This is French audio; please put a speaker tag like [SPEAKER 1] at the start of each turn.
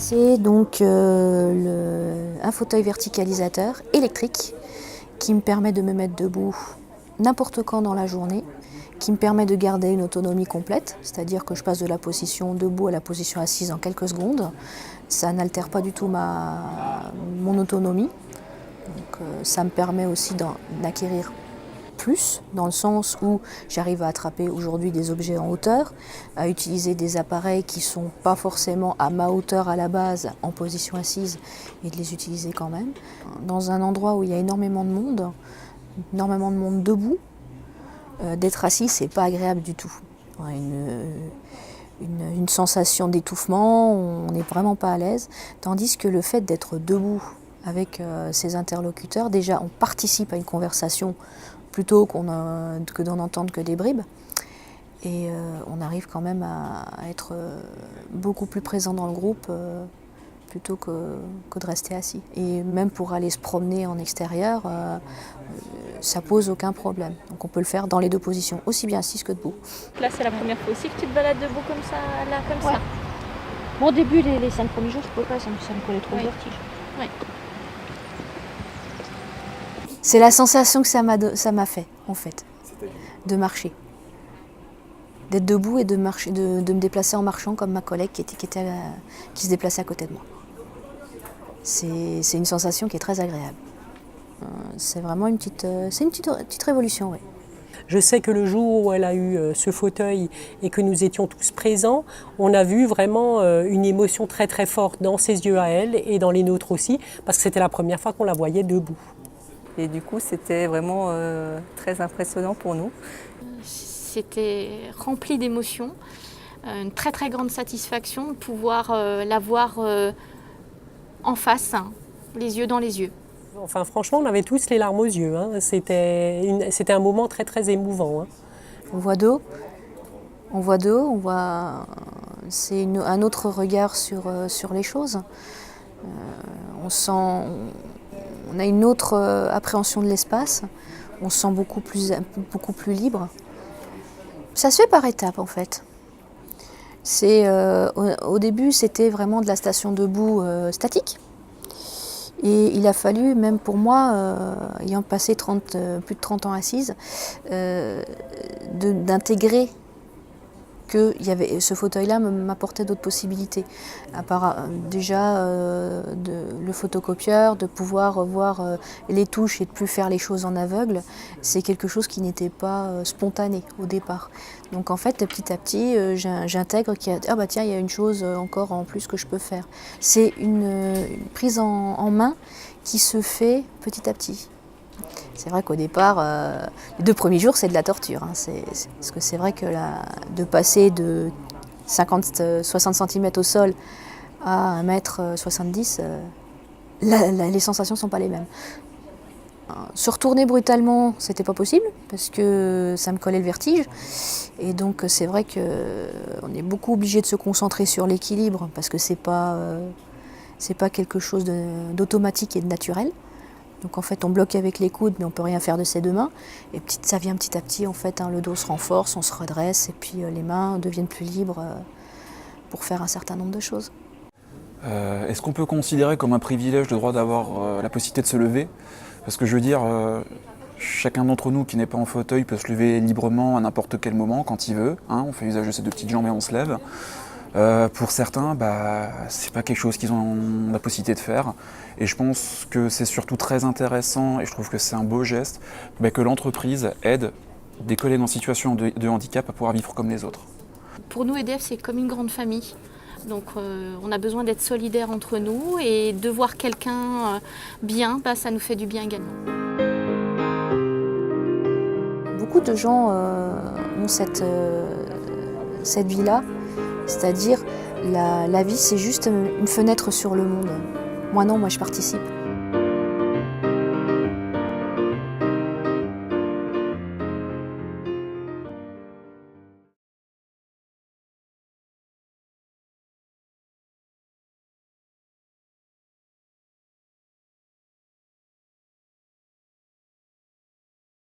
[SPEAKER 1] C'est donc un fauteuil verticalisateur électrique qui me permet de me mettre debout n'importe quand dans la journée, qui me permet de garder une autonomie complète, c'est-à-dire que je passe de la position debout à la position assise en quelques secondes. Ça n'altère pas du tout mon autonomie. Donc, ça me permet aussi d'acquérir plus, dans le sens où j'arrive à attraper aujourd'hui des objets en hauteur, à utiliser des appareils qui ne sont pas forcément à ma hauteur à la base, en position assise, et de les utiliser quand même. Dans un endroit où il y a énormément de monde debout, d'être assis, c'est pas agréable du tout. On a une sensation d'étouffement, on n'est vraiment pas à l'aise, tandis que le fait d'être debout avec ses interlocuteurs, déjà on participe à une conversation plutôt que d'en entendre que des bribes. Et on arrive quand même à être beaucoup plus présent dans le groupe plutôt que de rester assis. Et même pour aller se promener en extérieur, ça pose aucun problème. Donc on peut le faire dans les deux positions, aussi bien assise que debout.
[SPEAKER 2] Là c'est la première fois aussi que tu te balades debout comme ça, là comme ça.
[SPEAKER 3] Bon, au début, les 5 premiers jours, je ne pouvais pas, ça me collait trop au vertige.
[SPEAKER 2] Oui.
[SPEAKER 1] C'est la sensation que ça m'a fait, en fait, de marcher. D'être debout et de marcher, de me déplacer en marchant comme ma collègue qui se déplaçait à côté de moi. C'est une sensation qui est très agréable. C'est vraiment une petite révolution, oui.
[SPEAKER 4] Je sais que le jour où elle a eu ce fauteuil et que nous étions tous présents, on a vu vraiment une émotion très très forte dans ses yeux à elle et dans les nôtres aussi, parce que c'était la première fois qu'on la voyait debout.
[SPEAKER 5] Et du coup, c'était vraiment très impressionnant pour nous.
[SPEAKER 2] C'était rempli d'émotions, une très très grande satisfaction de pouvoir la voir en face, les yeux dans les yeux.
[SPEAKER 4] Enfin, franchement, on avait tous les larmes aux yeux. Hein. C'était un moment très très émouvant. Hein.
[SPEAKER 1] On voit d'eau, c'est un autre regard sur les choses. On a une autre appréhension de l'espace, on se sent beaucoup plus libre. Ça se fait par étapes en fait. Au début, c'était vraiment de la station debout statique. Et il a fallu, même pour moi, ayant passé plus de 30 ans assise, d'intégrer que ce fauteuil-là m'apportait d'autres possibilités. À part déjà le photocopieur, de pouvoir voir les touches et de plus faire les choses en aveugle, c'est quelque chose qui n'était pas spontané au départ. Donc en fait, petit à petit, j'intègre qu'il y a, ah bah tiens, il y a une chose encore en plus que je peux faire. C'est une prise en main qui se fait petit à petit. C'est vrai qu'au départ, les 2 premiers jours, c'est de la torture. Hein. Parce que c'est vrai que de passer de 60 cm au sol à 1,70 m, les sensations ne sont pas les mêmes. Se retourner brutalement, c'était pas possible, parce que ça me collait le vertige. Et donc c'est vrai qu'on est beaucoup obligé de se concentrer sur l'équilibre, parce que c'est pas quelque chose d'automatique et de naturel. Donc en fait, on bloque avec les coudes, mais on ne peut rien faire de ses 2 mains. Et ça vient petit à petit, en fait, le dos se renforce, on se redresse, et puis les mains deviennent plus libres pour faire un certain nombre de choses.
[SPEAKER 6] Est-ce qu'on peut considérer comme un privilège le droit d'avoir la possibilité de se lever? Parce que je veux dire, chacun d'entre nous qui n'est pas en fauteuil peut se lever librement à n'importe quel moment, quand il veut. Hein, on fait usage de ses 2 petites jambes et on se lève. Pour certains, c'est pas quelque chose qu'ils ont la possibilité de faire. Et je pense que c'est surtout très intéressant, et je trouve que c'est un beau geste, que l'entreprise aide des collègues en situation de handicap à pouvoir vivre comme les autres.
[SPEAKER 2] Pour nous, EDF, c'est comme une grande famille. Donc on a besoin d'être solidaires entre nous, et de voir quelqu'un bien, ça nous fait du bien également.
[SPEAKER 1] Beaucoup de gens ont cette vie-là. C'est-à-dire, la vie, c'est juste une fenêtre sur le monde. Moi non, moi je participe.